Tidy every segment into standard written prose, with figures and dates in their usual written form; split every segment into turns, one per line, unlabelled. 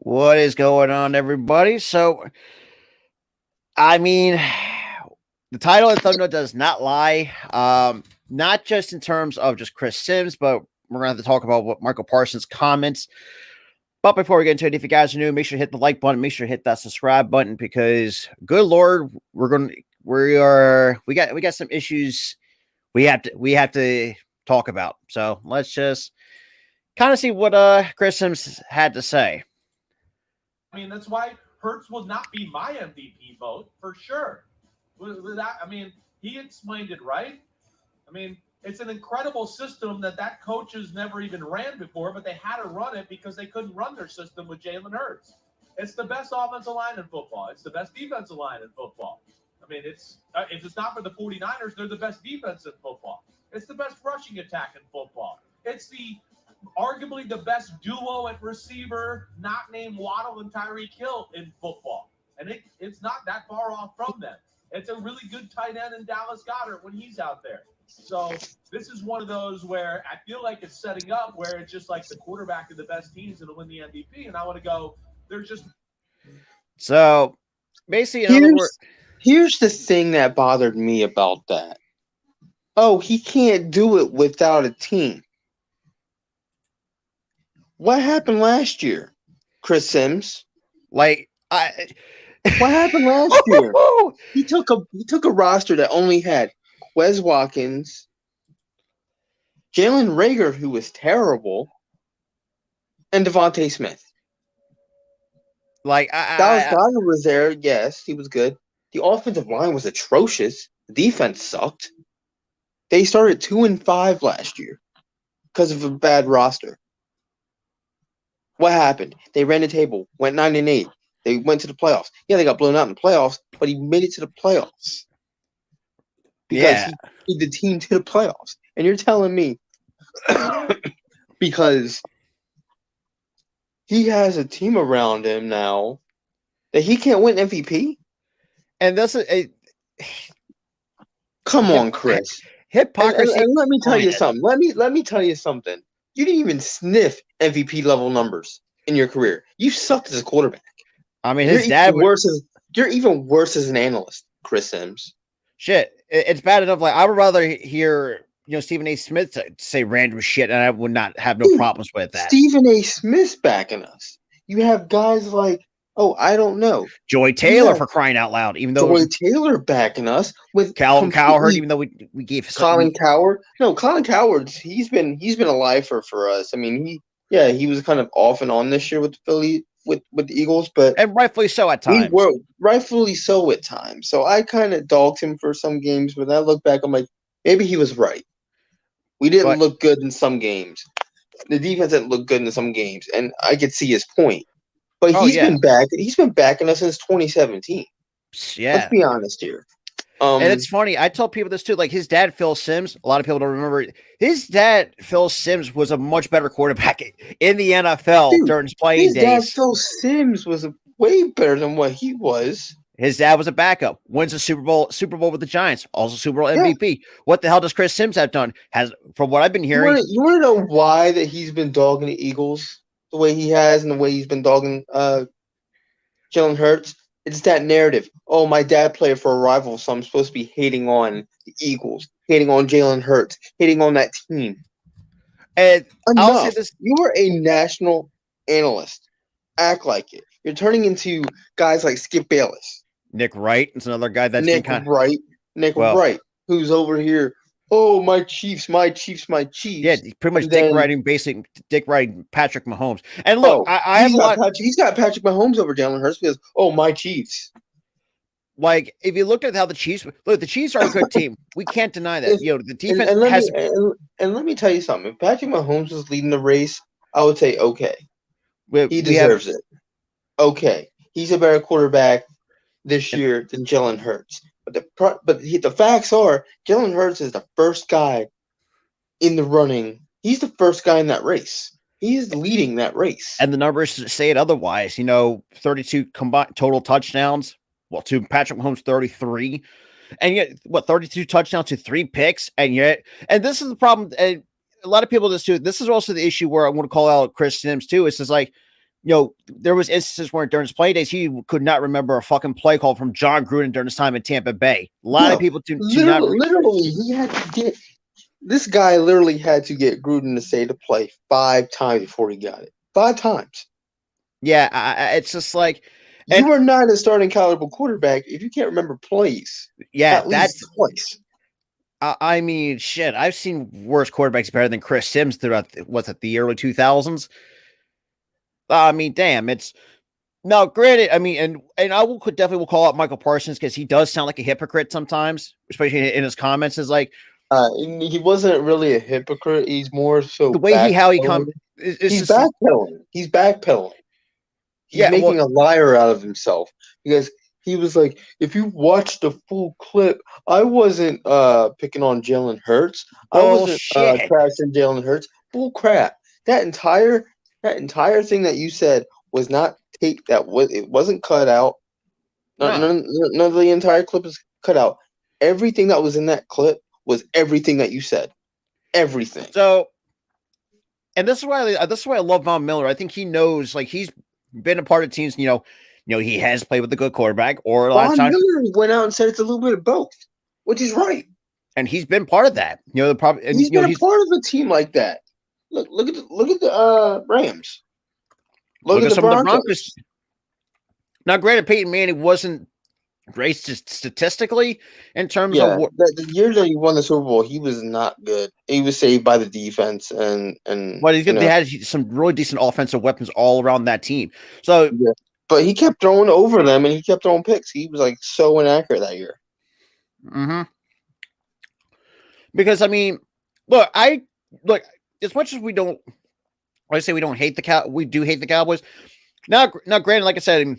What is going on, everybody? I mean, the title of the thumbnail does not lie. Not just in terms of just Chris Sims, but we're going to have to talk about what Michael Parsons' comments. But before we get into it, if you guys are new, make sure to hit the like button, make sure to hit that subscribe button because, good Lord, we got some issues we have to talk about. So let's just kind of see what Chris Sims had to say.
I mean, that's why Hurts will not be my MVP vote for sure. He explained it right. I mean, it's an incredible system that coach has never even ran before, but they had to run it because they couldn't run their system with Jalen Hurts. It's the best offensive line in football. It's the best defensive line in football. I mean, if it's not for the 49ers, they're the best defense in football. It's the best rushing attack in football. It's arguably the best duo at receiver, not named Waddle and Tyreek Hill in football. And it's not that far off from them. It's a really good tight end in Dallas Goedert when he's out there. So this is one of those where I feel like it's setting up where it's just like the quarterback of the best teams going to win the MVP. And I want to go, they're just.
So basically,
here's the thing that bothered me about that. Oh, he can't do it without a team. What happened last year, Chris Sims?
What
happened last year? He took a roster that only had Quez Watkins, Jalen Reagor, who was terrible, and Devontae Smith. Dallas Goedert was there. Yes, he was good. The offensive line was atrocious. The defense sucked. They started 2-5 last year because of a bad roster. What happened? They ran the table, went 9-8. They went to the playoffs. Yeah, they got blown out in the playoffs, but he made it to the playoffs because he led the team to the playoffs. And you're telling me because he has a team around him now that he can't win MVP?
And this is
come on, Chris.
Hypocrisy.
And let me tell you something. Let me tell you something. You didn't even sniff MVP level numbers in your career. You sucked as a quarterback.
I mean,
you're even worse as an analyst, Chris Sims.
Shit, it's bad enough. Like I would rather hear Stephen A. Smith say random shit, and I would not have no problems with that.
Stephen A. Smith's backing us. You have guys like I don't know,
Joy Taylor for crying out loud. Even though
Joy Taylor backing us with
Colin Cowherd, even though we gave
Colin Cowherd. No, Colin Cowherd. He's been a lifer for us. I mean, he was kind of off and on this year with the Philly with the Eagles, and
rightfully so at times.
Rightfully so at times. So I kind of dogged him for some games, but I look back, I'm like, maybe he was right. We didn't look good in some games. The defense didn't look good in some games, and I could see his point. But he's been backing us since 2017.
Yeah.
Let's be honest here.
And it's funny. I tell people this too. Like his dad, Phil Simms. A lot of people don't remember. His dad, Phil Simms, was a much better quarterback in the NFL during his playing days.
His dad, Phil Simms, was way better than what he was.
His dad was a backup. Wins a Super Bowl with the Giants. Also Super Bowl MVP. Yeah. What the hell does Chris Sims have done? From what I've been hearing,
you want to know why that he's been dogging the Eagles the way he has and the way he's been dogging Jalen Hurts? It's that narrative. Oh, my dad played for a rival, so I'm supposed to be hating on the Eagles, hating on Jalen Hurts, hating on that team.
And
enough. I'll say this: you are a national analyst. Act like it. You're turning into guys like Skip Bayless.
Nick Wright is another guy that's
Nick Wright, who's over here. Oh, my Chiefs.
Yeah, pretty much Dick writing Patrick Mahomes. And look, I have a lot.
He's got Patrick Mahomes over Jalen Hurts because my Chiefs.
Like if you look at how the Chiefs are a good team. We can't deny that. The defense has.
And let me tell you something. If Patrick Mahomes was leading the race, I would say okay. He deserves it. Okay, he's a better quarterback this year than Jalen Hurts. But the facts are Jalen Hurts is the first guy in the running. He's the first guy in that race. He is leading that race.
And the numbers say it otherwise. 32 combined total touchdowns. Well, to Patrick Mahomes, 33. And yet, 32 touchdowns to 3 picks. And this is the problem. And a lot of people do this too. This is also the issue where I want to call out Chris Sims too. It's just like, there was instances where during his play days, he could not remember a fucking play call from John Gruden during his time in Tampa Bay. A lot of
No,
people do not.
literally, he had to get this guy. Literally had to get Gruden to say the play 5 times before he got it. 5 times.
Yeah, it's just like,
You are not a starting caliber quarterback if you can't remember plays.
yeah,
At least twice.
I mean, shit. I've seen worse quarterbacks better than Chris Sims throughout the early 2000s. I mean, damn, it's now granted. I mean, and I will definitely will call out Michael Parsons because he does sound like a hypocrite sometimes, especially in his comments. Is like
He wasn't really a hypocrite. He's more so
the way how he
backpedaling.
It's
He's
just
backpedaling. He's backpedaling. He's
yeah.
making
Well,
a liar out of himself because he was like, if you watch the full clip, I wasn't picking on Jalen Hurts. I wasn't
bullshit.
trashing Jalen Hurts. Bull crap. That entire thing that you said was not tape. It wasn't cut out.
No.
None of the entire clip is cut out. Everything that was in that clip was everything that you said. Everything.
So, and this is why I love Von Miller. I think he knows, like he's been a part of teams. He has played with a good quarterback, or a lot of
Von
times,
Miller went out and said it's a little bit of both, which is right.
and he's been part of that. The problem, and
He's been a part of a team like that. Look at the Rams. Look at the
some of the
Broncos.
Broncos. Now, granted, Peyton Manning wasn't great statistically in terms of what.
The year that he won the Super Bowl, he was not good. He was saved by the defense, and
But they had some really decent offensive weapons all around that team. So,
yeah. But he kept throwing over them, and he kept throwing picks. He was like so inaccurate that year.
Mm-hmm. Because I mean, look, as much as we don't, I say we don't hate we do hate the Cowboys. Now, granted, like I said,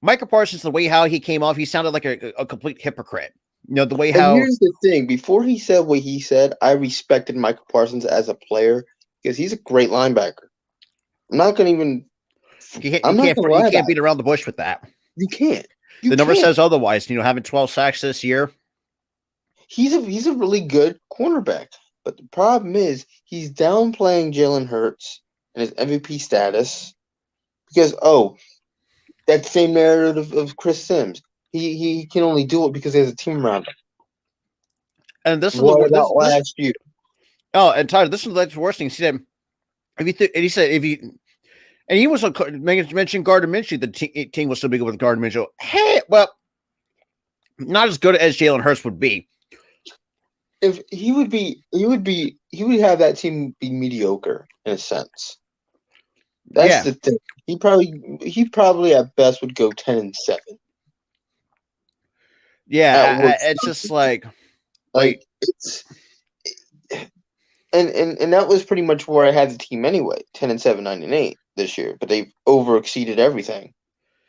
Michael Parsons, the way how he came off, he sounded like a complete hypocrite. The way how.
And here's the thing: before he said what he said, I respected Michael Parsons as a player because he's a great linebacker. I'm not going to even.
You can't beat around the bush with that.
You can't.
The number says otherwise. Having 12 sacks this year.
He's a really good cornerback, but the problem is he's downplaying Jalen Hurts and his MVP status because that same narrative of Chris Sims. He can only do it because he has a team around him.
And this is
last year.
Oh, and Tyler, this is the worst thing. He said, and he was mentioned Gardner Minshew. The team was still big with Gardner Minshew. Hey, well, not as good as Jalen Hurts would be.
If he would have that team be mediocre in a sense. That's the thing. He probably at best would go 10-7.
Yeah, it's just like
it's and that was pretty much where I had the team anyway, 10-7, 9-8 this year, but they've overexceeded everything.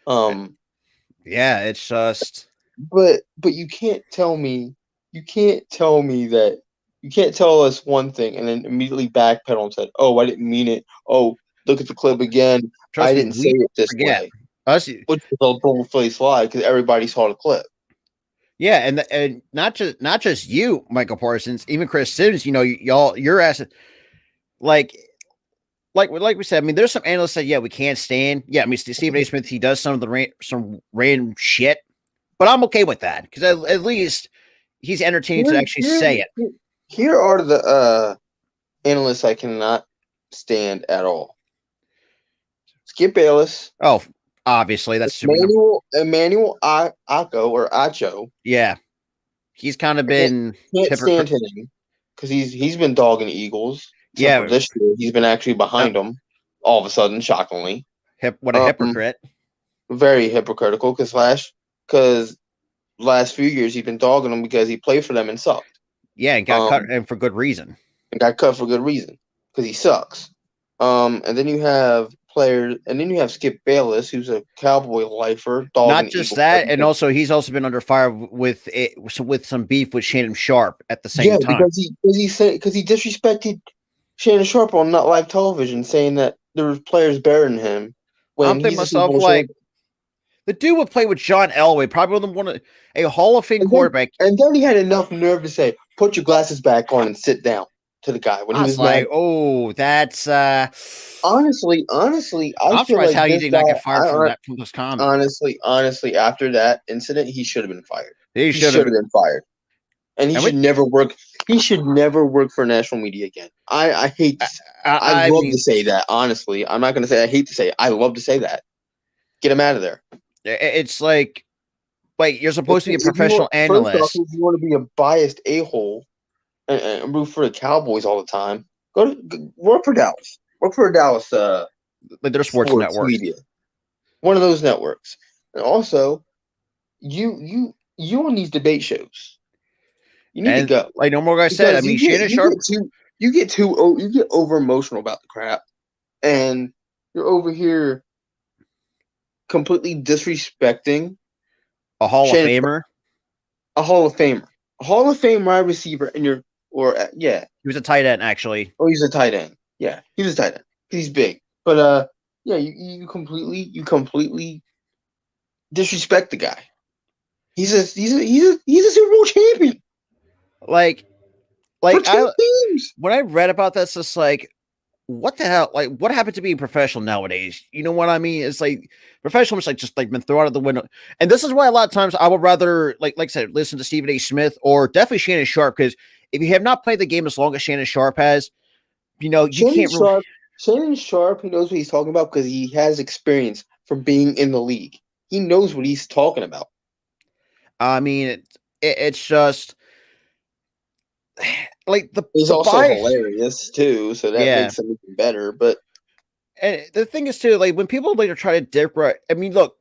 Yeah, it's just.
But you can't tell me that you can't tell us one thing and then immediately backpedal and said, "Oh, I didn't mean it. Oh, look at the clip again. I didn't say it this way." Which was a full-faced lie because everybody saw the clip.
Yeah, and not just you, Michael Parsons, even Chris Sims. Your ass, like we said. I mean, there's some analysts that we can't stand. Yeah, I mean, Stephen A. Smith, he does some random shit, but I'm okay with that because at least he's entertaining to actually say it.
Here are the analysts I cannot stand at all. Skip Bayless.
Oh, obviously that's
Emmanuel Acho or Acho.
Yeah, he's kind of been
can't stand him because he's been dogging Eagles.
Yeah,
this year he's been actually behind them. All of a sudden, shockingly,
what a hypocrite!
Very hypocritical because last few years he's been dogging them because he played for them and sucked.
Yeah, and got cut and for good reason.
And got cut for good reason because he sucks. And then you have players, and then you have Skip Bayless, who's a Cowboy lifer.
Not just that, and also he's also been under fire with some beef with Shannon Sharp at the same time.
because he disrespected Shannon Sharp on Not Live Television, saying that there were players better than him.
I'm thinking myself like, the dude would play with John Elway, probably one of a Hall of Fame quarterback.
And then he had enough nerve to say, "Put your glasses back on and sit down." to the guy when
I
he
was
was
like,
mad.
oh, that's
Honestly, I
I'm
feel
surprised
like
how he
this
did
guy.
not get fired
I,
from those comments.
honestly, after that incident, he should have been fired.
He
He
should
should
have.
have been fired, and he
And
should never work. He should never work for national media again. I hate. I
I
love
mean,
to say that. Honestly, I'm not going to say I hate to say it. I love to say that. Get him out of there.
it's like you're supposed to be a
If you
professional
want, first off,
analyst.
if you want to be a biased a-hole and root for the Cowboys all the time, work for Dallas. Work for a Dallas
Like their sports
sports
networks.
media, one of those networks. And also, you on these debate shows, you need to
And
go
like no more guy said, I
because
mean Shannon Sharp.
you get over emotional about the crap, and you're over here completely disrespecting
A Hall of
Shannon,
Famer.
a Hall of Fame wide receiver, and you're yeah.
He was a tight end, actually.
Oh, he's a tight end. Yeah, he was a tight end. He's big, but yeah, you completely disrespect the guy. He's a Super Bowl champion
Like
for
I
two teams.
when I read about this, it's like, what the hell? Like, what happened to being professional nowadays? You know what I mean? It's like professional is like just like been thrown out of the window. And this is why a lot of times I would rather, like I said, listen to Stephen A. Smith or definitely Shannon Sharp, because if you have not played the game as long as Shannon Sharp has, you
Shannon
can't really.
Sharp, Shannon Sharp, he knows what he's talking about because he has experience from being in the league. He knows what he's talking about.
I mean, it's just like
He's
the
also
buy.
hilarious too, so that
Yeah.
makes him even better. But
And the thing is too, like when people later try to dip right, I mean, look,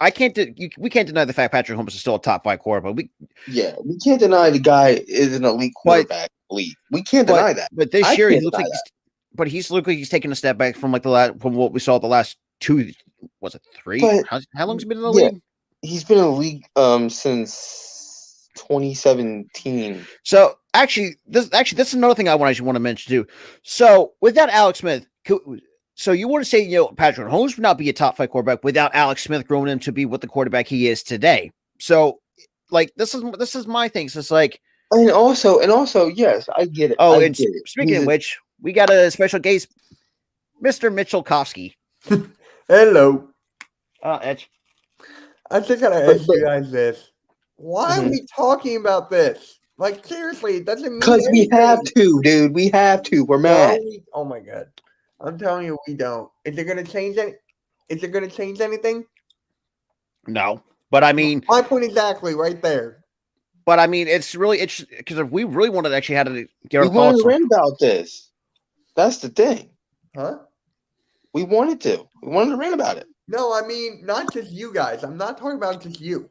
I can't, we can't deny the fact Patrick Holmes is still a top 5 quarterback.
we can't deny the guy is an elite quarterback league. We can't deny that.
But this
I
year he
can't
looks
deny
like,
that.
but he's looked like he's taken a step back from like the last, from what we saw the last 2, was it 3?
But
How long's he been in the
yeah,
league?
he's been in the league since 2017.
So actually, this is another thing I want to mention too. So without Alex Smith, so you want to say, Patrick Holmes would not be a top 5 quarterback without Alex Smith growing him to be what the quarterback he is today. So like this is my thing. So it's like,
And also, yes, I get it.
oh,
I
and
get it.
speaking of which, we got a special guest, Mr. Mitchell Kofsky.
Hello.
Edge.
I just gotta ask you guys this. Why are we talking about this? Like, seriously, it doesn't mean
Because we have to, dude. We have to. We're mad.
Oh my god. I'm telling you, we don't. Is it gonna change anything?
No, but I mean,
My point exactly, right there.
but I mean, it's because if we really wanted to actually had to get our
We wanted
thoughts
to
on,
rant about this. That's the thing.
Huh?
We wanted to. We wanted to rant about it.
No, I mean, not just you guys. I'm not talking about just you.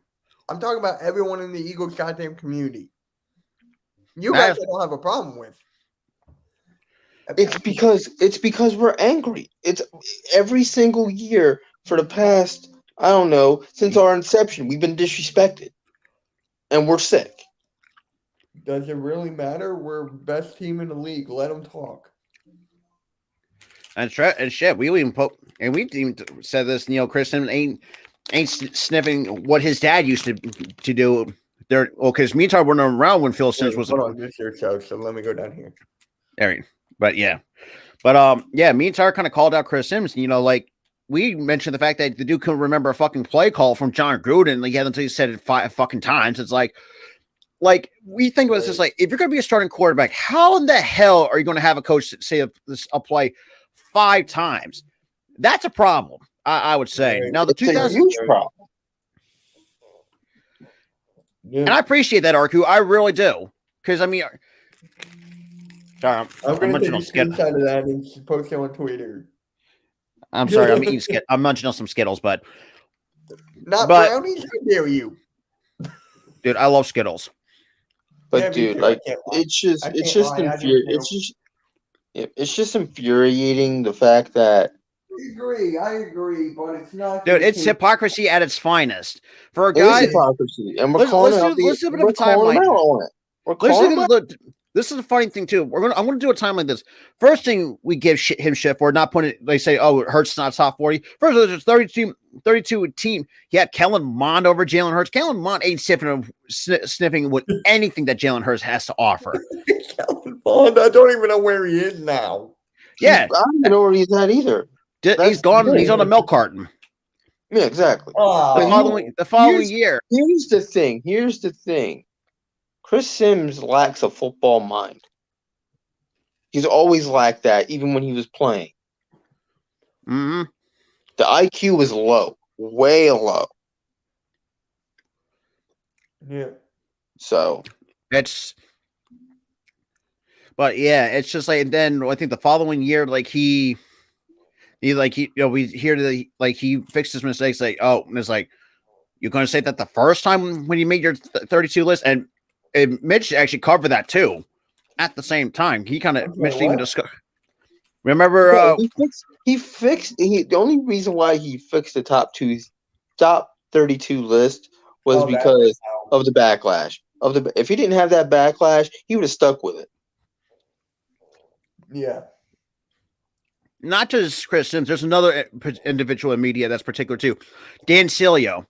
I'm talking about everyone in the Eagles goddamn community. You guys I don't have a problem with.
It's because we're angry. It's every single year for the past, I don't know, since our inception, we've been disrespected. And we're sick.
Does it really matter? We're best team in the league. Let them talk.
and shit, we even said this. Chris Simmons ain't sniffing what his dad used to do. There, because me and Todd weren't around when Phil Simmons was.
Hold on, this is your show, so let me go down here.
But me and Todd kind of called out Chris Simmons. Like we mentioned the fact that the dude couldn't remember a fucking play call from John Gruden. Like he had until he said it 5 fucking times. It's like we think about this, like if you're going to be a starting quarterback, how in the hell are you going to have a coach say a play 5 times? That's a problem. I would say. Now the 2000
huge problem.
Yeah.
And I appreciate that, Arku. I really do. Because I mean, sorry,
I'm going to take a
Skittles.
screenshot of that and post it on Twitter.
I'm sorry, I'm eating Skittles. I'm munching on some Skittles, but
brownies. How dare you,
dude? I love Skittles.
But dude, like it's just infuriating the fact that.
I agree, but it's not.
Dude, it's hypocrisy at its finest. For a
It
guy,
is hypocrisy, and we're calling out
let's do a bit of a timeline.
We're calling him out on it.
this is a funny thing too. I'm gonna do a time like this. First thing we give him shit for not putting it. They say, oh, it Hurts not top 40. First, there's 32 team. He had Kellen Mond over Jalen Hurts. Kellen Mond ain't sniffing with anything that Jalen Hurts has to offer.
Kellen Mond, I don't even know where he is now.
Yeah,
I don't even know where he's at either.
He's gone. He's on a milk carton.
Yeah, exactly.
The following year.
Here's the thing. Chris Sims lacks a football mind. He's always lacked that, even when he was playing.
Mm-hmm.
The IQ was low, way low.
Yeah.
So
but yeah, it's just like, and then I think the following year, like we hear he fixed his mistakes. Like, oh, and it's like, you're going to say that the first time when you made your 32 list, and Mitch actually covered that too. At the same time, he kind of Mitch even discussed. Remember,
the only reason why he fixed the top 32 list was because of the backlash. If he didn't have that backlash, he would have stuck with it.
Yeah.
Not just Chris Sims. There's another individual in media that's particular too. Dan Cilio.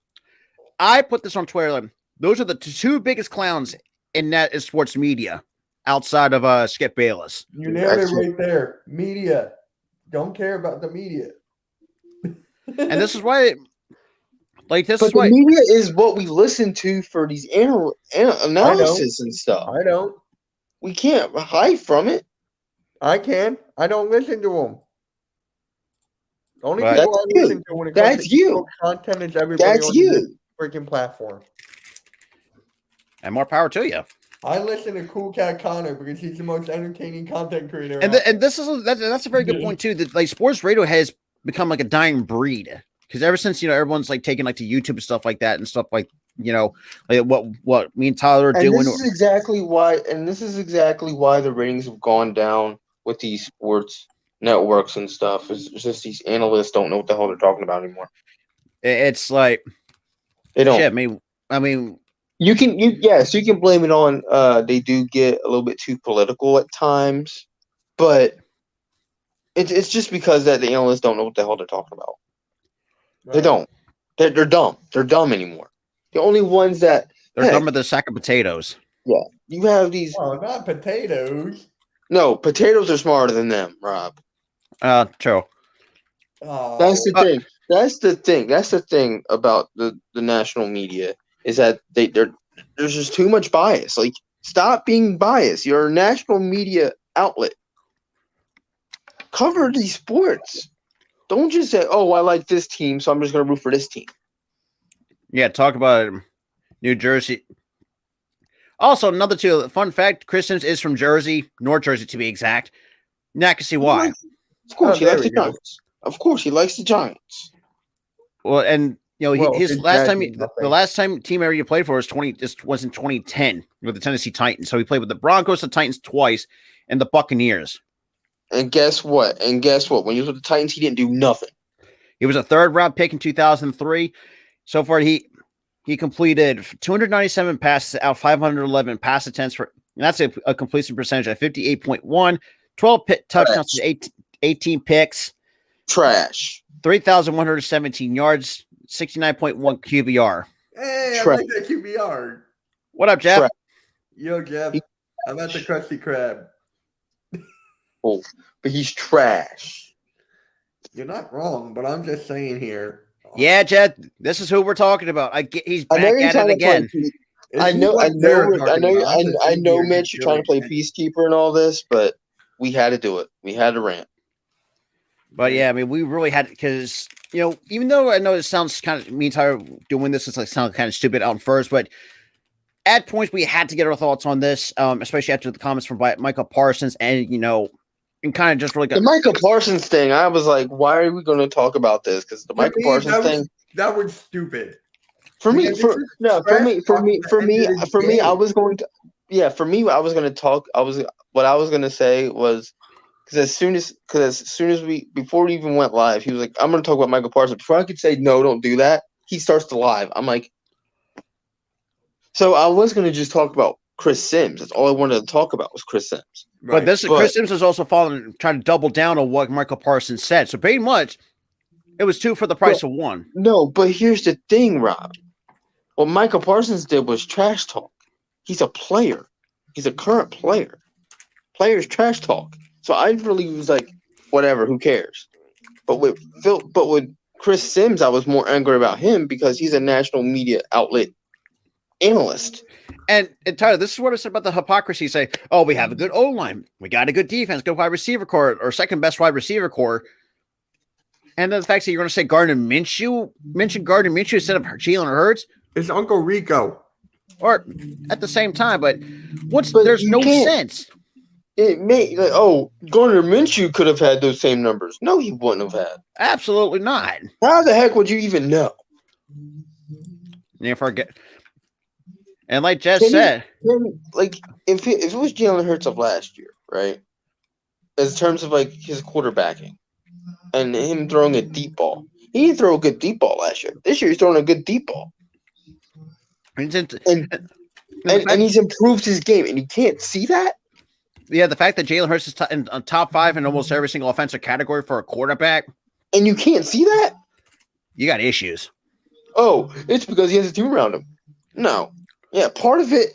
I put this on Twitter. Those are the two biggest clowns in that sports media outside of Skip Bayless.
You nailed it right there. Media. Don't care about the media.
And this is why,
the media is what we listen to for these analysis and stuff.
I don't.
We can't hide from it.
I can. I don't listen to them. The only people I listen to when it comes to content is everybody on this freaking platform.
And more power to you.
I listen to Cool Cat Connor because he's the most entertaining content creator.
And this is that's a very good point too. That like sports radio has become like a dying breed because ever since everyone's like taking like to YouTube and stuff like that and stuff like like what me and Tyler are doing.
This is exactly why the ratings have gone down with these sports networks and stuff. It's just these analysts don't know what the hell they're talking about anymore.
It's like
they don't.
Shit, I mean.
You can blame it on they do get a little bit too political at times, but it's just because that the analysts don't know what the hell they're talking about. Right. They don't. They're dumb. They're dumb anymore. The only ones that
they're dumb are the sack of potatoes.
Yeah, you have these.
Oh, not potatoes.
No, potatoes are smarter than them, Rob.
True.
That's the thing. That's the thing about the national media. Is that there's just too much bias. Like, stop being biased. You're a national media outlet. Cover these sports. Don't just say, "Oh, I like this team, so I'm just going to root for this team."
Yeah, talk about New Jersey. Also, another fun fact: Chris Sims is from Jersey, North Jersey to be exact. Now I can see why.
Of course, he likes the Giants. Of course, he likes the Giants.
Well, and his the last time team area he played for was in 2010 with the Tennessee Titans. So he played with the Broncos, the Titans twice, and the Buccaneers.
And guess what? When he was with the Titans, he didn't do nothing.
He was a third-round pick in 2003. So far, he completed 297 passes out of 511 pass attempts and that's a completion percentage of 58.1, 12 touchdowns, 18 picks.
Trash.
3,117 yards. 69.1 QBR.
Hey, I like that QBR.
What up, Jeff?
Yo, Jeff. I'm at the Krusty Krab.
Oh, but he's trash.
You're not wrong, but I'm just saying here.
Yeah, Jeff, this is who we're talking about. He's back at it again.
I know, Mitch, you're trying to play peacekeeper and all this, but we had to do it. We had to rant.
But yeah, I mean, we really had because even though I know it sounds kind of me and Tyler doing this, it's like sound kind of stupid out first, but at points we had to get our thoughts on this, especially after the comments from Michael Parsons, and and kind of just really got
the Michael Parsons thing. I was like, why are we going to talk about this? Because the Michael Parsons thing
that was stupid.
For me, I was going to talk. What I was going to say was. Because as soon as before we even went live, he was like, "I'm going to talk about Michael Parsons." Before I could say no, don't do that. He starts the live. I'm like, so I was going to just talk about Chris Sims. That's all I wanted to talk about was Chris Sims.
But Chris Sims is also trying to double down on what Michael Parsons said. So pretty much, it was 2 for the price of 1.
No, but here's the thing, Rob. What Michael Parsons did was trash talk. He's a player. He's a current player. Players trash talk. So I really was like, whatever, who cares? But with Chris Sims, I was more angry about him because he's a national media outlet analyst.
And Tyler, this is what I said about the hypocrisy. Say, oh, we have a good O-line. We got a good defense, good wide receiver core, or second best wide receiver core. And then the fact that you're going to say Gardner Minshew, mention Gardner Minshew instead of Jalen Hurts.
It's Uncle Rico.
Or at the same time, but there's no sense.
It may Gardner Minshew could have had those same numbers. No, he wouldn't have had.
Absolutely not.
How the heck would you even know?
You forget. And like Jess said,
if it was Jalen Hurts of last year, right? In terms of like his quarterbacking and him throwing a deep ball, he didn't throw a good deep ball last year. This year he's throwing a good deep ball. And he's improved his game, and you can't see that.
Yeah, the fact that Jalen Hurts is in top 5 in almost every single offensive category for a quarterback,
and you can't see that,
you got issues.
Oh, it's because he has a team around him. No, yeah, part of the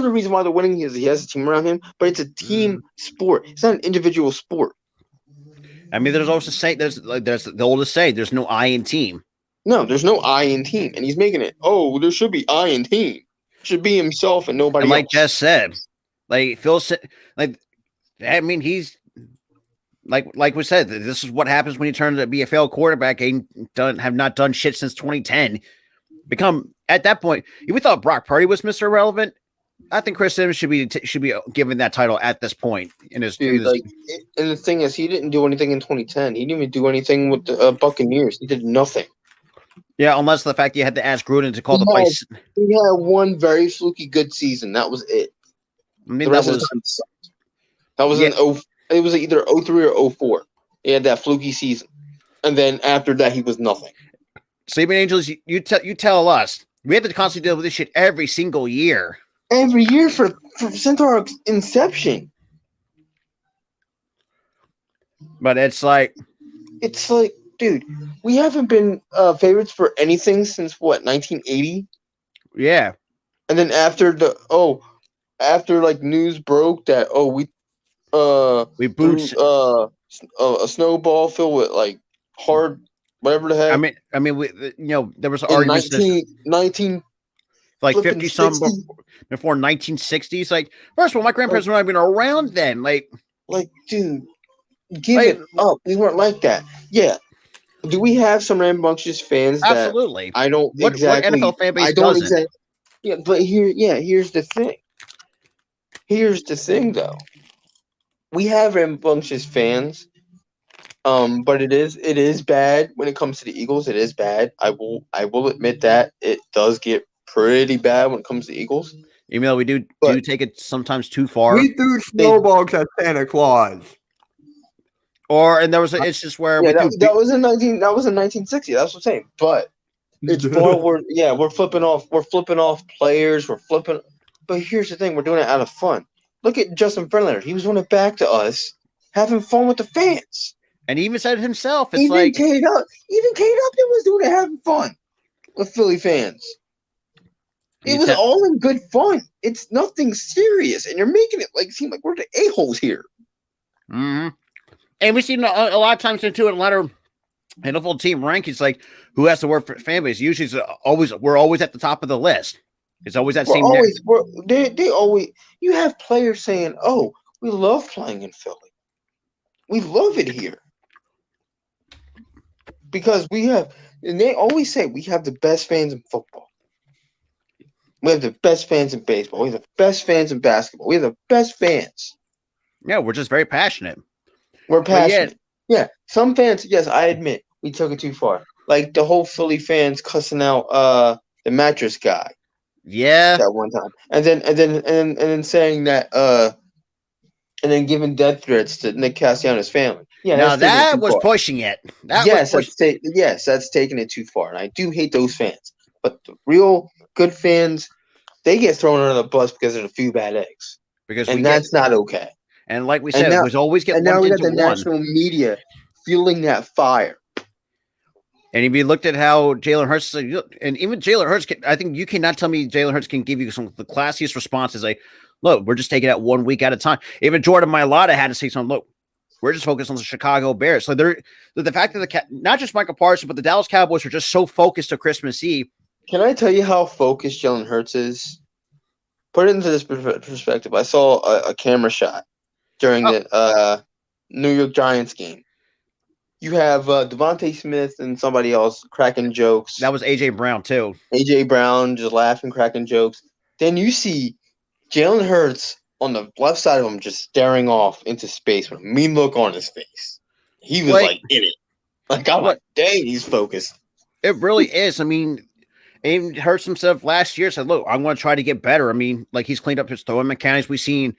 reason why they're winning is he has a team around him, but it's a team sport. It's not an individual sport.
I mean, there's also there's the oldest say there's no I in team.
No, there's no I in team, and he's making it. Oh, there should be I in team. It should be himself and nobody.
And like
else.
Jess said, like Phil said, I mean, he's like we said, this is what happens when you turn to be a failed quarterback and have not done shit since 2010. Become at that point, if we thought Brock Purdy was Mr. Irrelevant, I think Chris Sims should be given that title at this point in his.
And the thing is, he didn't do anything in 2010. He didn't even do anything with the Buccaneers. He did nothing.
Yeah, unless the fact you had to ask Gruden to call the place.
He had one very fluky good season. That was it.
I mean, that was
it was either 03 or 04. He had that fluky season, and then after that, he was nothing.
Sleeping Angels, you tell us we have to constantly deal with this shit every single year.
Every year since our inception.
But it's like,
dude, we haven't been favorites for anything since what, 1980?
Yeah.
And then after news broke that we
booed
a snowball filled with like hard whatever the heck.
I mean, there was arguments
19
like 50 some before 1960s. Like, first of all, my grandparents weren't even around then. Like,
dude, give it up. We weren't like that. Yeah. Do we have some rambunctious fans?
Absolutely.
I don't exactly.
What NFL fan base
I don't
doesn't?
exactly. Yeah, but here's the thing. Here's the thing, though. We have rambunctious fans, but it is bad when it comes to the Eagles. It is bad. I will admit that it does get pretty bad when it comes to the Eagles.
Even though we do take it sometimes too far.
We threw snowballs at Santa Claus.
It's just where
that was in 1960. That's what I'm saying. But it's more we're flipping off players. But here's the thing: we're doing it out of fun. Look at Justin Verlander. He was doing it back to us, having fun with the fans.
And he even said it himself. It's
even Kate Upton was doing it, having fun with Philly fans. It was all in good fun. It's nothing serious, and you're making it seem like we're the a-holes here.
Mm-hmm. And we've seen a lot of times into it, a lot of NFL team rankings, like who has to work for fan base. Usually, we're always at the top of the list. It's always that same.
They always. You have players saying, "Oh, we love playing in Philly. We love it here because we have." And they always say we have the best fans in football. We have the best fans in baseball. We have the best fans in basketball. We have the best fans.
Yeah, we're just very passionate.
We're passionate. Yeah, some fans, yes, I admit, we took it too far. Like the whole Philly fans cussing out the mattress guy.
Yeah.
That one time. And then saying that and then giving death threats to Nick Castellanos' family. Yeah.
Now that was pushing it.
That's taking it too far. And I do hate those fans. But the real good fans, they get thrown under the bus because there's a few bad eggs, and that's not okay.
And like we said, it was always get
now
lumped
we got
into
the
one.
national media fueling that fire.
And if you looked at how Jalen Hurts, and even Jalen Hurts, I think you cannot tell me Jalen Hurts can give you some of the classiest responses. Like, look, we're just taking it 1 week at a time. Even Jordan Mailata had to say something. Look, we're just focused on the Chicago Bears. So the fact that not just Michael Parsons, but the Dallas Cowboys are just so focused to Christmas Eve.
Can I tell you how focused Jalen Hurts is? Put it into this perspective. I saw a camera shot during the New York Giants game. You have Devontae Smith and somebody else cracking jokes.
That was A.J. Brown, too.
A.J. Brown just laughing, cracking jokes. Then you see Jalen Hurts on the left side of him just staring off into space with a mean look on his face. He was like in it. Like, I'm like, dang, he's focused.
It really is. I mean, he Hurts himself last year, said, look, I'm going to try to get better. I mean, like, he's cleaned up his throwing mechanics. We've seen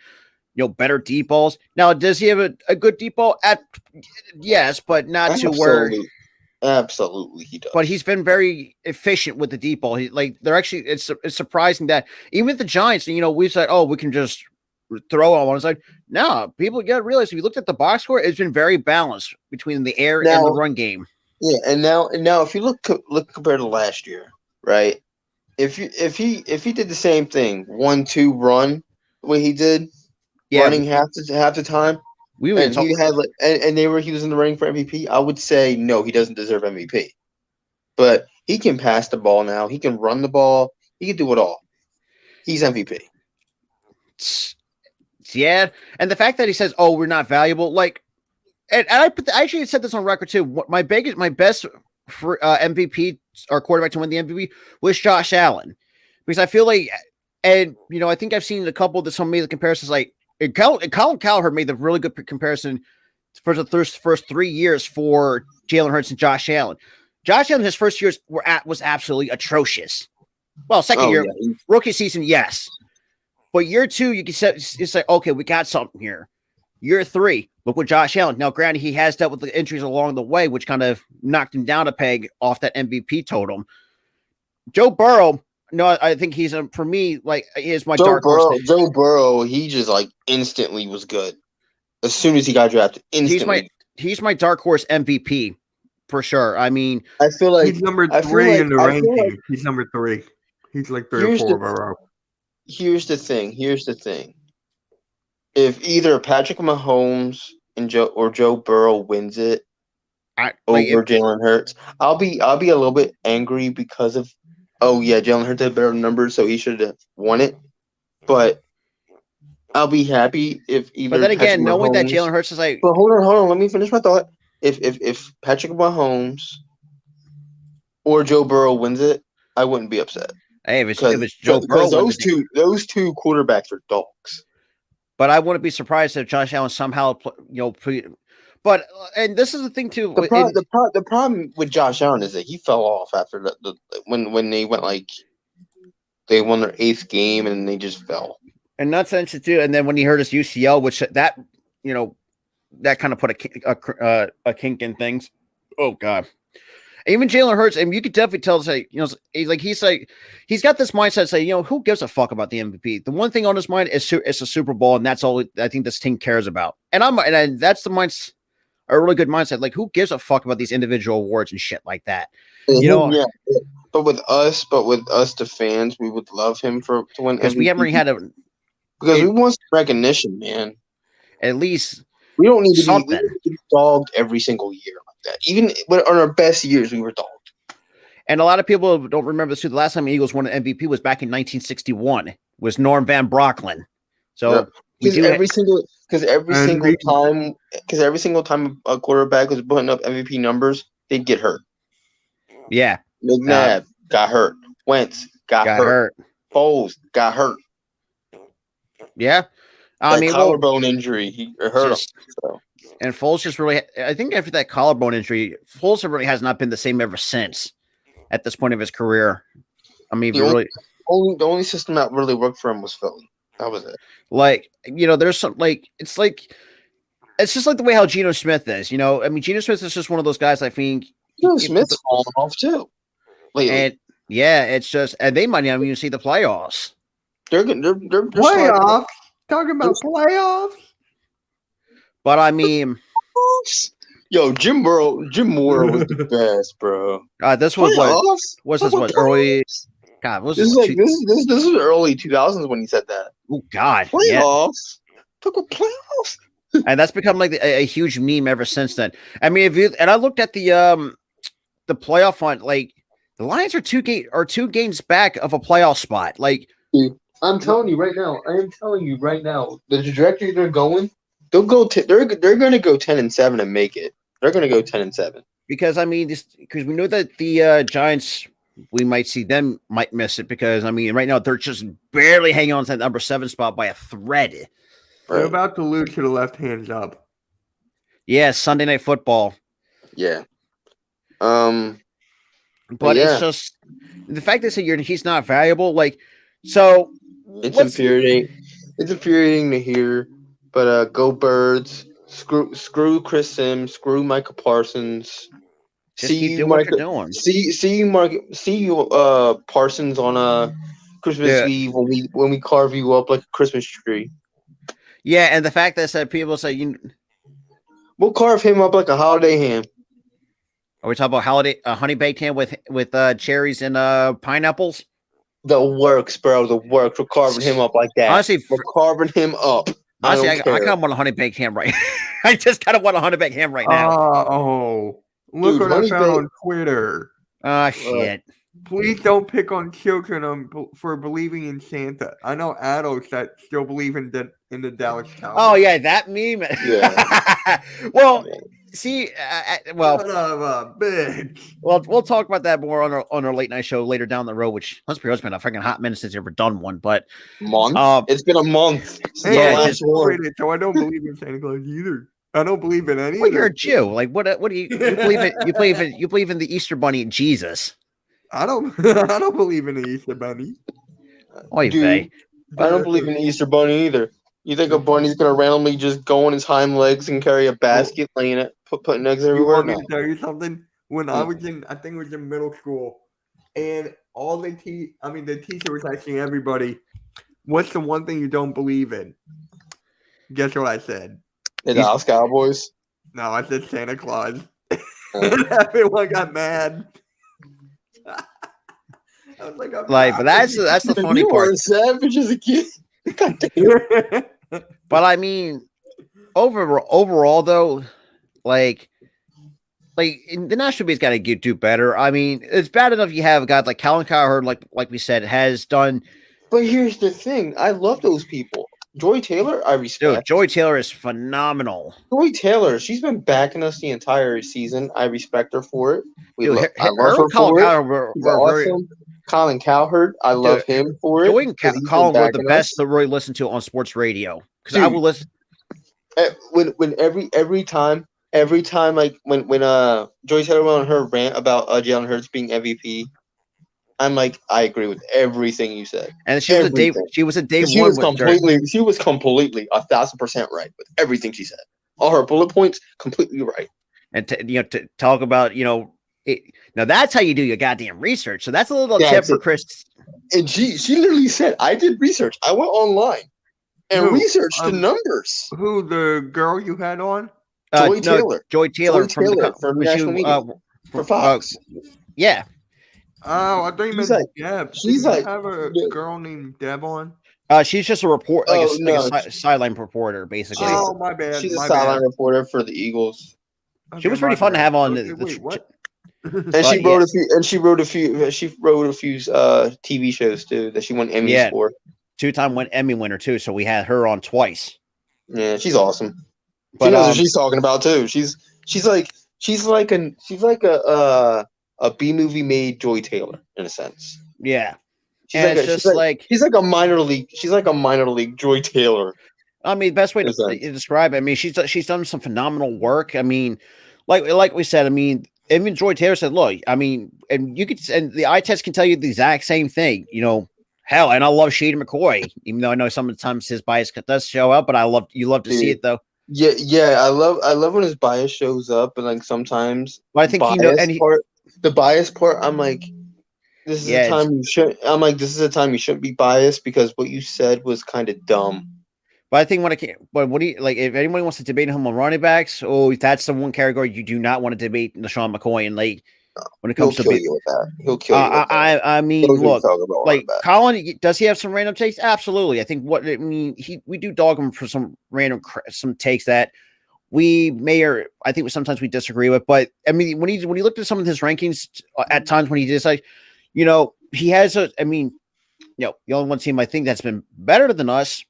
better deep balls. Now, does he have a good deep ball? Yes, but not to where.
Absolutely, he does.
But he's been very efficient with the deep ball. They're actually. It's surprising that even with the Giants, we said, oh, we can just throw on one side. No, people got to realize if you looked at the box score, it's been very balanced between the air and the run game.
Yeah, and now if you look compared to last year, right? If he did the same thing, 1-2 run, the way he did. Running half the time, he was in the running for MVP. I would say no, he doesn't deserve MVP, but he can pass the ball now. He can run the ball. He can do it all. He's MVP.
Yeah, and the fact that he says, "Oh, we're not valuable," I actually said this on record too. My best for MVP or quarterback to win the MVP was Josh Allen, because I feel like, and I think I've seen a couple of some of the comparisons like. And Colin Cowherd made the really good comparison for the first 3 years for Jalen Hurts and Josh Allen. Josh Allen, his first years was absolutely atrocious. Well, second year, rookie season, yes. But year 2, you can say, it's like, okay, we got something here. Year 3, look with Josh Allen. Now, granted, he has dealt with the injuries along the way, which kind of knocked him down a peg off that MVP totem. Joe Burrow. No, I think he's for me he's my dark horse.
Joe Burrow, he just instantly was good as soon as he got drafted. Instantly,
he's my dark horse MVP for sure. I mean,
I feel like
he's number 3 in the ranking. He's number 3. He's like 3 or 4 of our row.
Here's the thing. If either Patrick Mahomes and Joe Burrow wins it over Jalen Hurts, I'll be a little bit angry because of. Oh, yeah, Jalen Hurts had better numbers, so he should have won it. But I'll be happy if either.
But then again, knowing that Jalen Hurts is like.
But hold on. Let me finish my thought. If Patrick Mahomes or Joe Burrow wins it, I wouldn't be upset.
Hey, if it's Joe Burrow,
those two quarterbacks are dogs.
But I wouldn't be surprised if Josh Allen somehow, But and this is the thing too.
The problem with Josh Allen is that he fell off after when they went they won their 8th game and they just fell.
And not sense too. And then when he hurt his UCL, which that kind of put a kink in things. Oh God. Even Jalen Hurts, and you could definitely tell, he's got this mindset, who gives a fuck about the MVP? The one thing on his mind is it's a Super Bowl, and that's all I think this team cares about. And that's the mindset. A really good mindset. Like, who gives a fuck about these individual awards and shit like that?
Yeah. But with us, the fans, we would love him to win.
Because we haven't really had
we want some recognition, man.
At least
we don't need to be dogged every single year like that. Even on our best years, we were dogged. And
a lot of people don't remember this too. The last time the Eagles won an MVP was back in 1961. Was Norm Van Brocklin. So.
Because every single time a quarterback was putting up MVP numbers, they'd get hurt.
Yeah.
McNabb got hurt. Wentz got hurt. Foles got hurt.
Yeah.
Collarbone injury. He hurt him. So.
And Foles just really, I think after that collarbone injury, Foles really has not been the same ever since at this point of his career. I mean,
the only system that really worked for him was Philly. That was it.
There's some it's just like the way how Geno Smith is. I mean, Geno Smith is just one of those guys. I think
Geno Smith's falling off too.
Lately. And yeah, it's just, and they might not even see the playoffs.
They're
playoffs. Talking about playoffs.
But I mean,
yo, Jim Moore was the best, bro.
This was
playoffs?
what? Was this what early? God, what was
this? This is early 2000s when he said that.
Oh God,
playoffs. Talk about playoffs.
And that's become like a huge meme ever since then. I mean, I looked at the playoff hunt, like the Lions are two games back of a playoff spot. Like,
I'm telling you right now, the trajectory they're going, they'll go. They're going to go 10-7 and make it. They're going to go 10-7
because I mean, because we know that the Giants, we might see them might miss it because I mean, right now they're just barely hanging on to that number 7 spot by a thread.
They're about to lose to the left hands up.
Yeah, Sunday Night Football.
Yeah.
But it's just the fact that he's not valuable. Like, so
it's infuriating. It's infuriating to hear. But go Birds. Screw Chris Sims. Screw Michael Parsons.
Just keep doing what you're doing.
See you Parsons on Christmas Eve when we carve you up like a Christmas tree.
Yeah, and the fact that people say
we'll carve him up like a holiday ham.
Are we talking about honey baked ham with cherries and pineapples?
The works, bro. The works. We're carving him up like that.
Honestly,
we're carving him up.
Honestly, I kind of want a honey baked ham right. I just kind of want a honey baked ham right now.
Look what I found on Twitter.
Shit.
Please don't pick on children for believing in Santa. I know adults that still believe in the Dallas Cowboys.
Oh yeah, that meme.
Yeah.
Well, see, well,
son of a bitch.
Well, we'll talk about that more on our late night show later down the road. Which let's be honest, it's been a freaking hot minute since you've ever done one. But
it's been a month.
Yeah, so I don't believe in Santa Claus either. I don't believe in any.
Well, you're a Jew. Like what do you believe in? You believe in the Easter Bunny and Jesus.
I don't believe in the Easter Bunny.
Dude, I don't believe in the Easter Bunny either. You think a bunny's gonna randomly just go on his hind legs and carry a basket, laying it, putting eggs everywhere?
You want me to tell you something? When I was I think it was in middle school, and all the teacher was asking everybody, "What's the one thing you don't believe in?" Guess what I said?
The Dallas Cowboys.
No, I said Santa Claus. Everyone got mad. I was
like, but that's the funny
you
part.
You were savage as a kid.
But I mean, overall though, like the National League's got to do better. I mean, it's bad enough you have guys like Colin Cowherd, like we said, has done.
But here's the thing: I love those people. Joy Taylor, I respect.
Dude, Joy Taylor is phenomenal.
Joy Taylor, she's been backing us the entire season. I respect her for it. I love her
Colin
for
Cowherd
it. Awesome. Colin Cowherd, I love him for it.
Joy and Colin were the best to really listen to on sports radio because I will listen.
When every time, like when Joy Taylor went on her rant about Jalen Hurts being MVP. I'm like, I agree with everything you said.
And she was a day one.
She was completely 1,000% right with everything she said. All her bullet points, completely right.
And to talk about, now that's how you do your goddamn research. So that's a little tip for Chris.
And she literally said, I did research. I went online and researched the numbers.
Who, the girl you had on?
Joy Taylor.
Joy Taylor
from National Media for Fox.
Yeah.
Oh, I think she's like have a girl named Deb on.
She's just a report, a sideline reporter, basically.
Oh, my bad.
She's a sideline reporter for the Eagles.
Okay, she was pretty fun to have on.
What?
And she wrote a few. And she wrote a few TV shows too that she won Emmys for.
2-time Emmy winner too. So we had her on twice.
Yeah, she's awesome. But she knows what she's talking about too. She's like a B movie made Joy Taylor in a sense.
Yeah.
She's like a minor league Joy Taylor.
I mean, best way to describe it. I mean, she's done some phenomenal work. I mean, like we said, I mean, even Joy Taylor said, look, I mean, and the eye test can tell you the exact same thing, hell, and I love Shady McCoy, even though I know sometimes his bias does show up, but you love to see it though.
Yeah, I love when his bias shows up, and like sometimes
but I think
the bias part, I'm like, This is
Yeah,
a time you should. I'm like, this is a time you shouldn't be biased because what you said was kind of dumb.
but I think when I can't, but what do you like? If anybody wants to debate him on running backs, that's the one category you do not want to debate LaShawn McCoy. And like when it
He'll
comes to
kill you with that. He'll kill you with that.
I mean,
Those are
look,
talking about running
like
back.
Colin, does he have some random takes? Absolutely. I think we do dog him for some random some takes that we may or I think sometimes we disagree with. But I mean, when he looked at some of his rankings at times when he did like, he has the only one team I think that's been better than us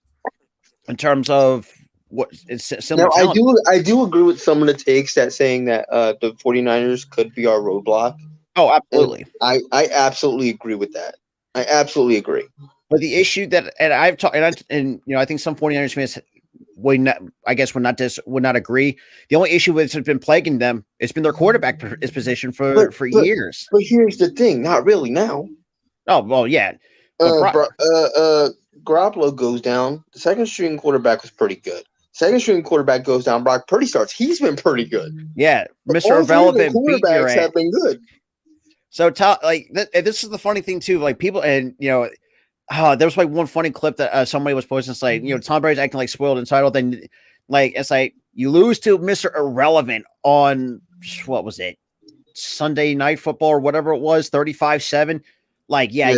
in terms of what it's similar
Now,
talent.
I do agree with some of the takes that saying that the 49ers could be our roadblock.
Oh,
And
absolutely.
I absolutely agree with that. I absolutely agree.
But the issue that, and I've talked, and I think some 49ers fans would not agree. The only issue that's been plaguing them, it's been their quarterback position for years.
But here's the thing, not really now.
Oh well, yeah. But
Garoppolo goes down. The second string quarterback was pretty good. Second string quarterback goes down. Brock Purdy starts. He's been pretty good.
Yeah, Mr.
All three of the
Irrelevant beat your
quarterbacks
ass.
have been good.
So this is the funny thing too. Like people, and there was like one funny clip that somebody was posting. It's like Tom Brady's acting like spoiled entitled. Then like it's like you lose to Mr. Irrelevant on what was it, Sunday Night Football or whatever it was, 35-7. Like
I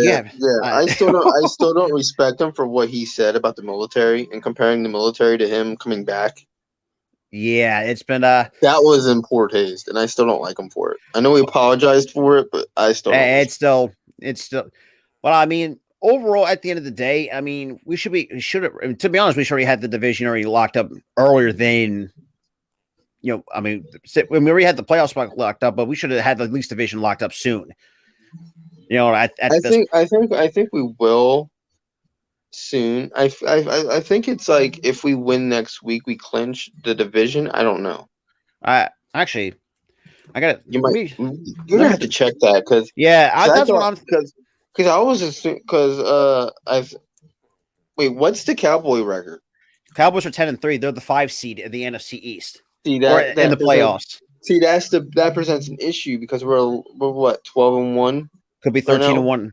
still don't respect him for what he said about the military and comparing the military to him coming back.
Yeah, it's been
that was in poor taste, and I still don't like him for it. I know he apologized for it, but I still don't
it's still. But I mean, overall, at the end of the day, I mean, we should have. To be honest, we should already had the division already locked up earlier than. I mean, we already had the playoff spot locked up, but we should have had the least division locked up soon. I
think we will soon. I think it's like if we win next week, we clinch the division. I don't know.
I got it.
You're gonna have to check that because
that's what I'm
because I was assuming because wait, what's the Cowboy record?
Cowboys are 10-3. They're the 5 seed in the NFC East.
See that
in the playoffs.
See that presents an issue because we're what 12-1.
Could be 13-1.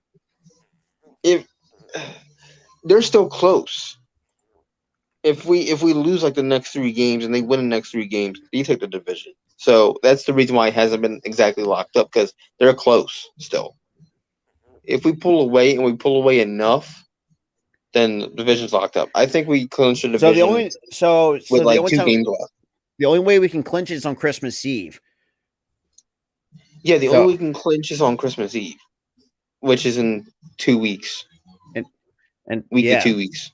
If they're still close. If we lose like the next 3 games and they win the next 3 games, they take the division. So that's the reason why it hasn't been exactly locked up because they're close still. If we pull away and we pull away enough, then the division's locked up. I think we clinch the division. With like 2 games left.
The only way we can clinch it is on Christmas Eve.
Yeah, the only way we can clinch is on Christmas Eve, which is in 2 weeks.
And
to 2 weeks.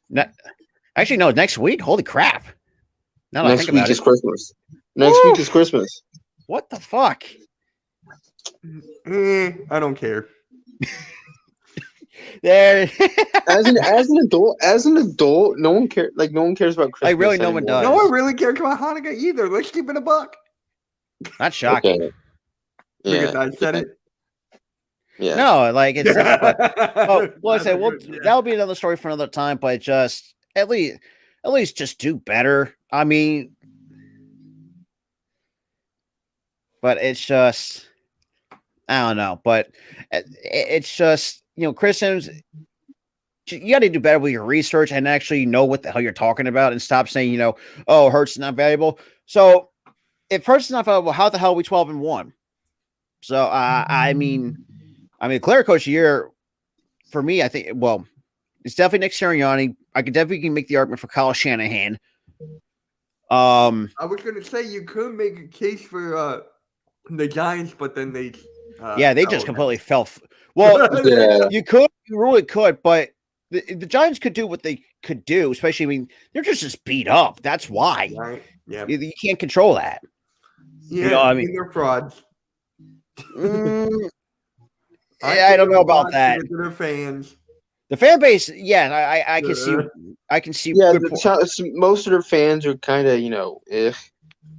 Actually, no, next week. Holy crap!
Next week is Christmas. Next week is Christmas.
What the fuck?
I don't care.
There.
as an adult, no one cares. Like no one cares about Christmas.
Like really, no one does.
No one really cares about Hanukkah either. Let's keep it a buck.
That's shocking.
Okay. Yeah,
I said it.
Yeah.
No, like it's. That'll be another story for another time. But just at least just do better. I mean, but it's just I don't know. But it's just Chris Sims. You got to do better with your research and actually know what the hell you're talking about and stop saying Hurts is not valuable. So if Hurts is not valuable, how the hell are we 12-1? So I mean, Claire Coach of the Year, for me, I think, it's definitely Nick Sirianni. I could definitely make the argument for Kyle Shanahan.
I was going to say you could make a case for the Giants, but then they
just completely fell. You really could, but the Giants could do what they could do, especially, they're just beat up. That's why.
Right. Yeah.
You can't control that.
Yeah, they're frauds.
I don't know about that.
They're fans.
The fan base, I can see. I can see.
Yeah, most of their fans are kind of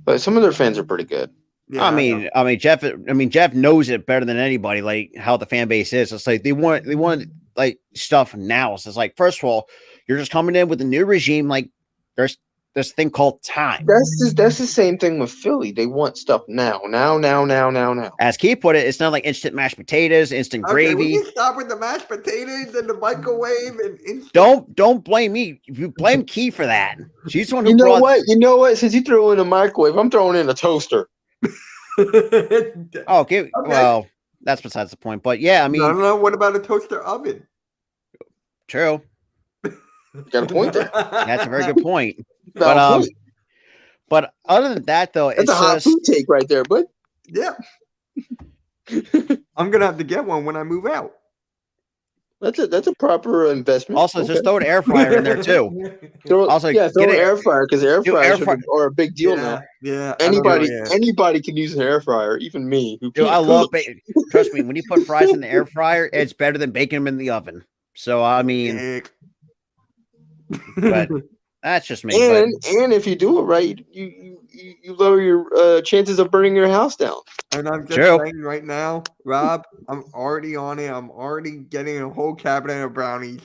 but some of their fans are pretty good.
Yeah, Jeff knows it better than anybody. Like how the fan base is. It's like they want like stuff now. So it's like, first of all, you're just coming in with a new regime. Like this thing called time.
That's the same thing with Philly. They want stuff now.
As Keith put it, it's not like instant mashed potatoes, instant
Okay,
gravy.
will you stop with the mashed potatoes and the microwave and instant?
Don't blame me. You blame Keith for that. She's the one who
You know
brought.
what? You know what? Since you threw in a microwave, I'm throwing in a toaster.
Oh, okay. Well, that's besides the point. But yeah, I mean,
no. What about a toaster oven?
true.
Got a point there.
That's a very good point.
Valid point.
But other than that, though,
That's
it's
a hot
just
food take right there, bud.
Yeah. I'm gonna have to get one when I move out.
That's a proper investment.
also just throw an air fryer in there too.
Throw
Also,
an
get
air fryer because air
do air
fryers are a big deal now.
Yeah.
Anybody can use an air fryer, even me. Who
Dude,
can't
I love
cook.
trust me, when you put fries in the air fryer, it's better than baking them in the oven. So I mean, but that's just me.
And if you do it right, you lower your chances of burning your house down.
And I'm just
True.
saying right now, Rob, I'm already on it. I'm already getting a whole cabinet of brownies.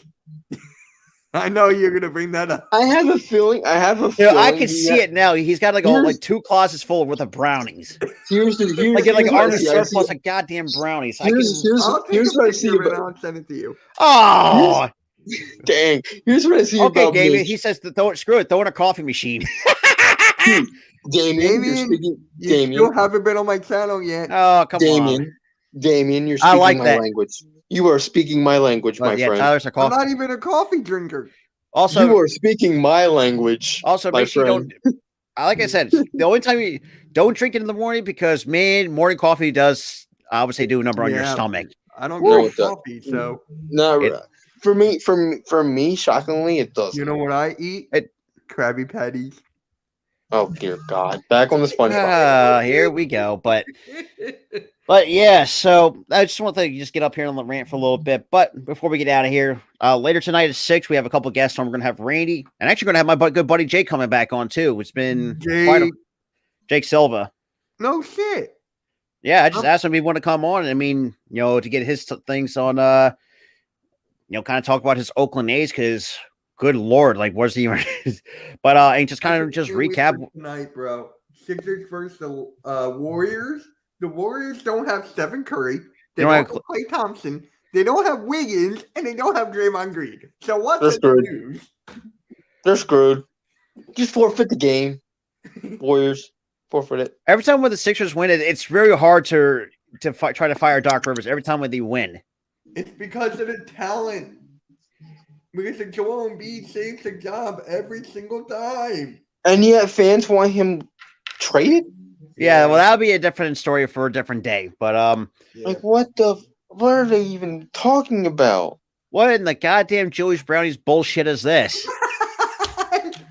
I know you're gonna bring that up.
I have a feeling.
I can see it now. He's got like 2 closets full worth of brownies.
Here's
Like
what I
Army
see.
surplus of goddamn brownies.
Here's what I see
and
about.
I'll send it to you.
Oh,
Dang! Here's what I see
okay,
about
David.
Mitch.
He says to throw it. Screw it. Throw in a coffee machine.
Damien, you're speaking. Damien,
still haven't been on my channel yet.
Oh, come on.
Damien, you're
I
speaking
like
my
that.
language. You are speaking my language, my
Yeah,
friend.
Tyler's a
I'm
coffee.
not even a coffee drinker.
Also,
You are speaking my language.
also
my
make sure you
friend.
don't. Like I said, the only time you don't drink it in the morning because morning coffee does, I would say, do a number on your stomach.
I don't
No,
drink
it does.
coffee, so
No, for me, shockingly, it does.
you know what I eat? Krabby Patties.
Oh dear God! Back on the SpongeBob.
Here we go. But yeah, so I just want to just get up here and rant for a little bit. But before we get out of here, later tonight at 6, we have a couple guests on. We're going to have Randy and actually going to have my good buddy Jake coming back on too. It's been Jake Silva.
No shit.
Yeah, I just asked him if he wanted to come on. I mean, to get his things on, kind of talk about his Oakland A's because, good Lord, like, what's he even? But and just kind of just recap
tonight, bro. Sixers versus the Warriors. The Warriors don't have Stephen Curry. They don't have Klay Thompson. They don't have Wiggins, and they don't have Draymond Green. So what's the news?
They're screwed. Just forfeit the game. Warriors forfeit it.
Every time when the Sixers win, it's very hard to try to fire Doc Rivers. Every time when they win,
it's because of the talent. Because the Joel Embiid saves the job every single time.
And yet fans want him traded?
Yeah, well, that'll be a different story for a different day. But
like what are they even talking about?
What in the goddamn Jewish brownies bullshit is this?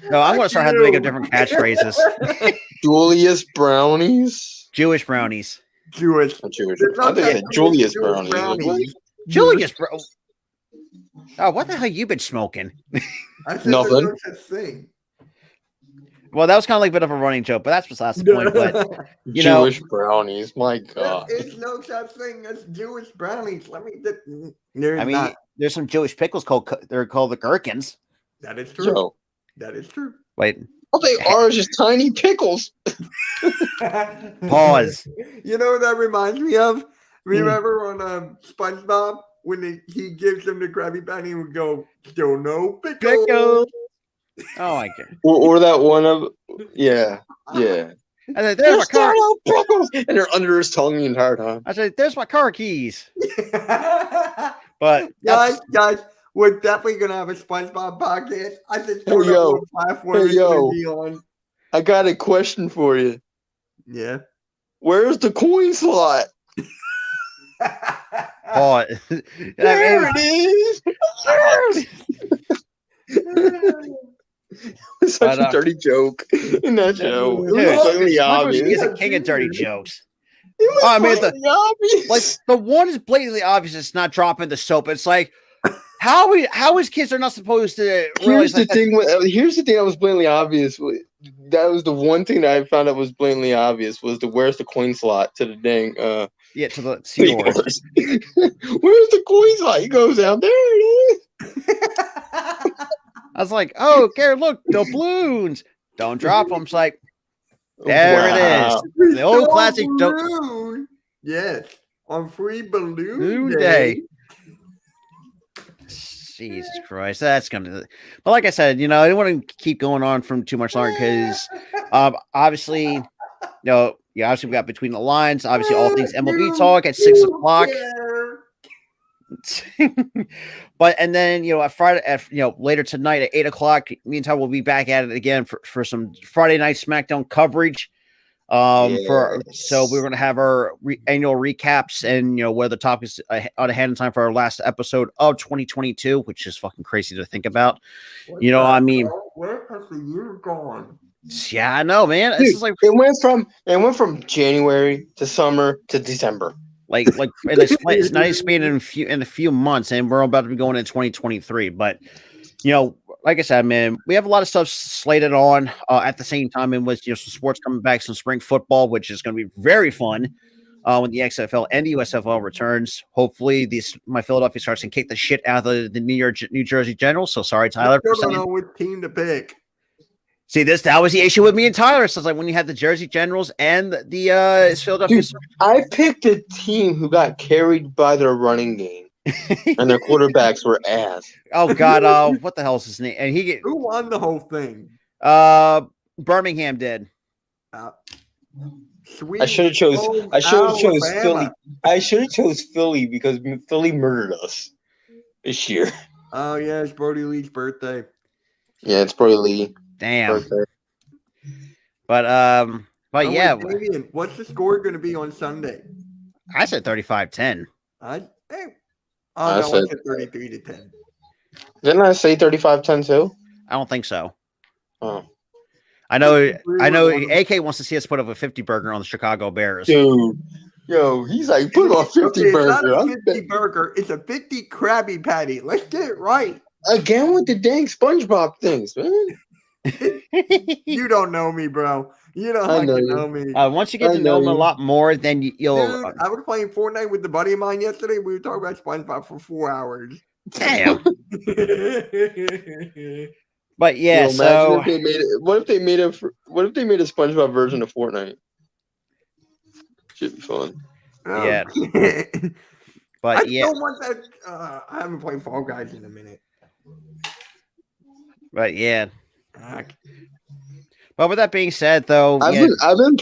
No, I'm gonna start having to make up different catchphrases.
Julius brownies?
Jewish brownies.
Jewish. I think it's Julius brownies.
Julius bro. Oh, what the hell you been smoking?
Nothing.
Well, that was kind of like a bit of a running joke, but that's besides the point. But
Jewish brownies, my God.
It's no such thing as Jewish brownies.
There's some Jewish pickles they're called the gherkins.
That is true.
So,
that is true.
Wait.
All they are is just tiny pickles.
Pause.
You know what that reminds me of? Remember on SpongeBob when he gives them the Krabby Patty and would go, still no pickles.
Oh my God.
Or that one of yeah.
I said, there's my car.
No pickles, and they're under his tongue the entire time.
I said, there's my car keys. But
guys, we're definitely gonna have a SpongeBob podcast. I just
don't know
what platform it's gonna be on.
I got a question for you.
Yeah.
Where's the coin slot?
Oh,
there it is. Such a dirty joke in that show. It was blatantly obvious.
He's a king of dirty jokes.
I mean,
like the one is blatantly obvious. It's not dropping the soap. It's like how is kids are not supposed to realize.
Here's the thing that was blatantly obvious. That was the one thing that I found out was blatantly obvious was where's the coin slot to the dang to
the seahorse.
Where's the coin slot? He goes out there. It is.
I was like, oh, Gary, look, doubloons. Don't drop them. It's like, there it is. The old classic.
Balloon. Yes. On Free Balloon
Balloon
Day.
Day. Jesus Christ, that's gonna. But like I said, I didn't want to keep going on from too much longer because, obviously, obviously we got Between the Lines. Obviously, all things MLB talk at 6 o'clock. But and then at Friday, later tonight at 8 o'clock, me and Ty will be back at it again for some Friday night SmackDown coverage. So we're going to have our annual recaps and where the topics out ahead in time for our last episode of 2022, which is fucking crazy to think about. Where has
the year gone?
Yeah, I know, man.
Dude,
it's just like
it went from January to summer to December.
Like it's not even in a few months, and we're about to be going into 2023. But like I said, man, we have a lot of stuff slated on at the same time, and with some sports coming back, some spring football, which is going to be very fun when the XFL and the USFL returns. Hopefully, my Philadelphia Stars can kick the shit out of the New Jersey Generals. So sorry, Tyler.
I don't know which team to pick.
See, that was the issue with me and Tyler. So it's like when you had the Jersey Generals and the Philadelphia Stars.
I picked a team who got carried by their running game, and their quarterbacks were ass.
Oh God, what the hell is his name? And
who won the whole thing?
Birmingham did.
Sweet.
I should have chose Philly. I should have chose Philly because Philly murdered us this year.
Oh yeah, it's Brody Lee's birthday.
Yeah, it's Brody Lee.
Damn.
Birthday.
But yeah.
Wait, Davian, what's the score going to be on Sunday?
I said 35-10.
I said 33-10.
Didn't I say 35-10 too?
I don't think so.
Oh.
I know AK wants to see us put up a 50 burger on the Chicago Bears.
Dude. Yo, he's like, put up a 50 burger.
It's not a 50 burger. It's a 50 Krabby Patty. Let's get it right.
Again with the dang SpongeBob things, man.
You don't know me, bro. You don't know me.
Once you get to know him a lot more, then you'll.
Dude, I was playing Fortnite with a buddy of mine yesterday. We were talking about SpongeBob for 4 hours.
Damn. But yeah, so
what if they made a SpongeBob version of Fortnite? Should be fun.
Yeah. But
I don't want that. I haven't played Fall Guys in a minute.
But yeah. But with that being said, though,
I've been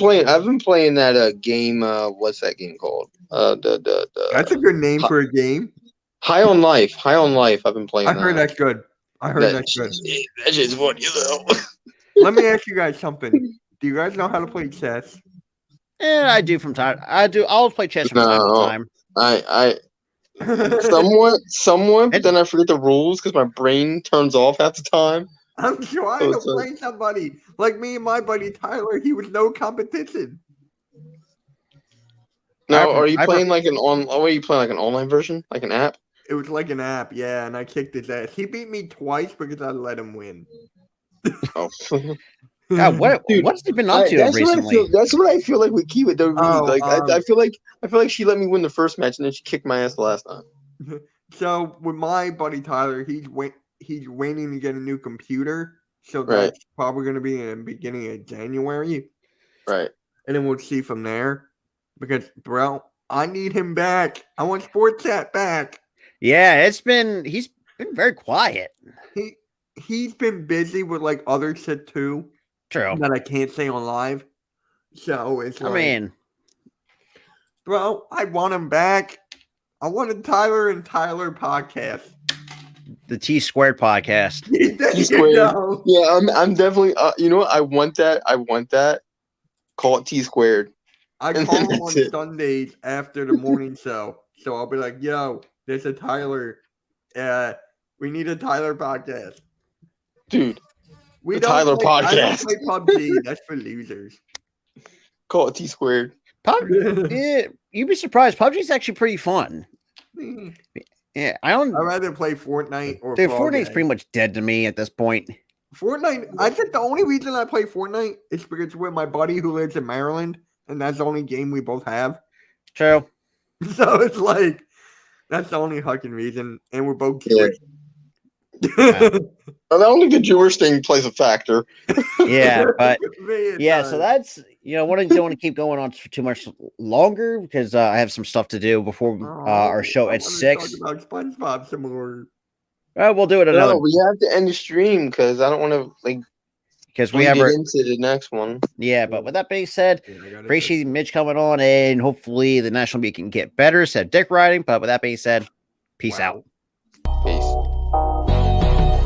playing that game. What's that game called?
That's a good name for a game.
High on Life. I've been playing.
I heard that's good. That's good.
That shit's fun,
Let me ask you guys something. Do you guys know how to play chess?
I do from time. I'll play chess from time to time.
I somewhat, but then I forget the rules because my brain turns off half the time.
I'm trying to play somebody like me and my buddy Tyler. He was no competition.
Now, are you playing like an online version, like an app?
It was like an app, yeah, and I kicked his ass. He beat me twice because I let him win.
Oh.
God, what's he been up to recently?
That's what I feel like with Kiwi. I feel like she let me win the first match and then she kicked my ass the last time.
So with my buddy Tyler, he's waiting to get a new computer. So that's probably going to be in the beginning of January.
Right.
And then we'll see from there. Because, bro, I need him back. I want Sports Chat back.
Yeah, he's been very quiet.
He's been busy with like other shit too.
True.
That I can't say on live. So it's bro, I want him back. I wanted Tyler and Tyler podcast.
The T Squared podcast.
T Squared. Yeah, I'm definitely. You know what? I want that. Call it T Squared.
I call him on Sundays after the morning show. So I'll be like, yo, there's a Tyler. We need a Tyler podcast.
Dude.
Tyler
podcast.
I don't play PUBG. That's for losers.
Call it T Squared.
Yeah, you'd be surprised. PUBG's actually pretty fun. Yeah, I'd
rather play Fortnite or
Fortnite's pretty much dead to me at this point.
Fortnite, I think the only reason I play Fortnite is because it's with my buddy who lives in Maryland, and that's the only game we both have.
True.
So it's like, that's the only fucking reason, and we're both kids.
I don't think the Jewish thing plays a factor.
Yeah, but
Man,
yeah, so that's don't want to keep going on for too much longer because I have some stuff to do before our show
I
at
wanna
6.
talk about SpongeBob some more.
We'll do it another
No, we have to end the stream because I don't want to
because we
bleed
have
it
our
into the next one.
yeah. But with that being said,
Yeah, I gotta
appreciate Mitch coming on, and hopefully the national meet can get better. Said dick riding, but with that being said, peace out.